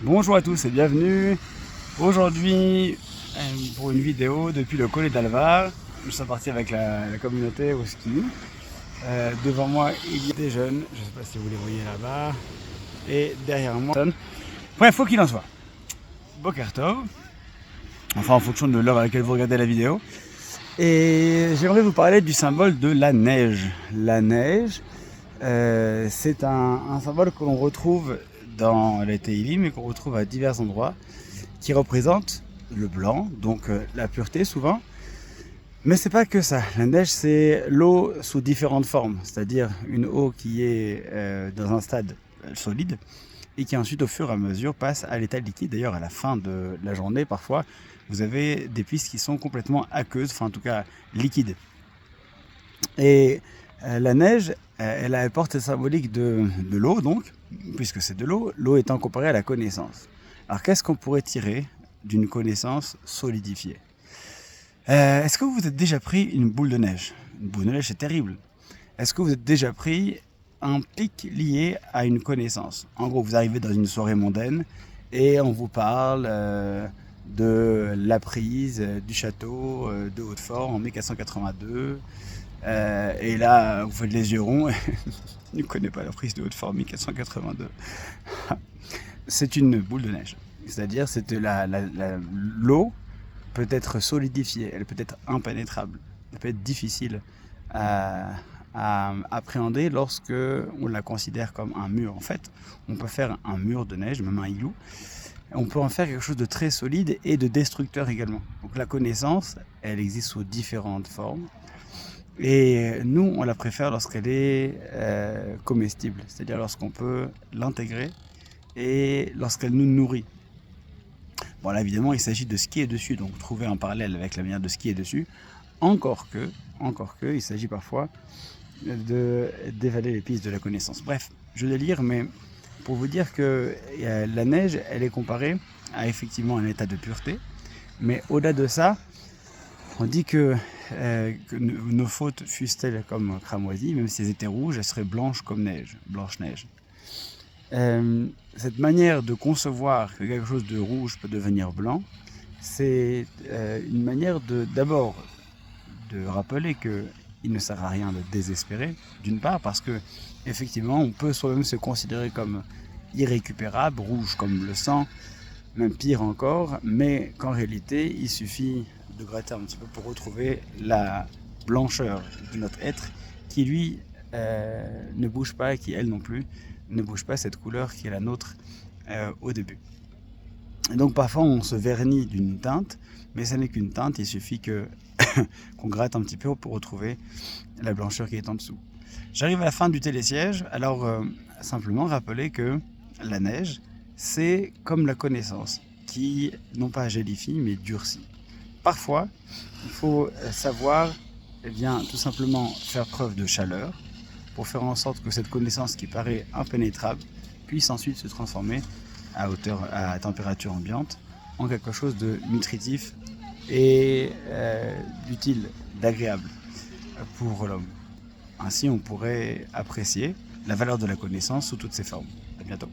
Bonjour à tous et bienvenue. Aujourd'hui, pour une vidéo depuis le Collet d'Alvar. Nous sommes partis avec la communauté au ski. Devant moi, il y a des jeunes, je ne sais pas si vous les voyez là-bas. Et derrière moi, bref, faut qu'il en soit. Boker Tov, enfin en fonction de l'heure à laquelle vous regardez la vidéo. Et j'aimerais vous parler du symbole de la neige. La neige, c'est un symbole que l'on retrouve dans les Tehillim et qu'on retrouve à divers endroits, qui représente le blanc, donc la pureté souvent. Mais c'est pas que ça. La neige, c'est l'eau sous différentes formes, c'est-à-dire une eau qui est dans un stade solide et qui ensuite, au fur et à mesure, passe à l'état liquide. D'ailleurs, à la fin de la journée, parfois, vous avez des pistes qui sont complètement aqueuses, enfin en tout cas liquides. Et la neige, elle apporte cette symbolique de l'eau, donc, puisque c'est de l'eau, l'eau étant comparée à la connaissance. Alors qu'est-ce qu'on pourrait tirer d'une connaissance solidifiée? Est-ce que vous vous êtes déjà pris une boule de neige? Une boule de neige, c'est terrible. Est-ce que vous êtes déjà pris un pic lié à une connaissance? En gros, vous arrivez dans une soirée mondaine et on vous parle de la prise du château de Hautefort en 1482. Et là, vous faites les yeux ronds. Je ne connais pas la prise de Hautefort 1482. C'est une boule de neige. C'est-à-dire, c'est l'eau peut être solidifiée, elle peut être impénétrable, elle peut être difficile à appréhender lorsque on la considère comme un mur. En fait, on peut faire un mur de neige, même un igloo. On peut en faire quelque chose de très solide et de destructeur également. Donc la connaissance, elle existe sous différentes formes. Et nous, on la préfère lorsqu'elle est comestible, c'est-à-dire lorsqu'on peut l'intégrer et lorsqu'elle nous nourrit. Bon, là, évidemment, il s'agit de skier dessus, donc trouver un parallèle avec la manière de skier dessus. Encore que, il s'agit parfois d'évaluer les pistes de la connaissance. Bref, je vais lire, mais pour vous dire que la neige, elle est comparée à effectivement un état de pureté. Mais au-delà de ça, on dit que nos fautes fussent-elles comme cramoisies, même si elles étaient rouges, elles seraient blanches comme neige, blanche-neige. Cette manière de concevoir que quelque chose de rouge peut devenir blanc, c'est une manière d'abord de rappeler qu'il ne sert à rien de désespérer, d'une part parce que effectivement on peut soi-même se considérer comme irrécupérable, rouge comme le sang, même pire encore, mais qu'en réalité il suffit de gratter un petit peu pour retrouver la blancheur de notre être qui lui ne bouge pas et qui elle non plus ne bouge pas, cette couleur qui est la nôtre au début. Et donc parfois on se vernit d'une teinte, mais ce n'est qu'une teinte, il suffit qu'on gratte un petit peu pour retrouver la blancheur qui est en dessous. J'arrive à la fin du télésiège, alors simplement rappeler que la neige, c'est comme la connaissance, qui non pas gélifie, mais durcit. Parfois, il faut savoir tout simplement faire preuve de chaleur, pour faire en sorte que cette connaissance qui paraît impénétrable puisse ensuite se transformer à température ambiante en quelque chose de nutritif et d'utile, d'agréable pour l'homme. Ainsi, on pourrait apprécier la valeur de la connaissance sous toutes ses formes. À bientôt.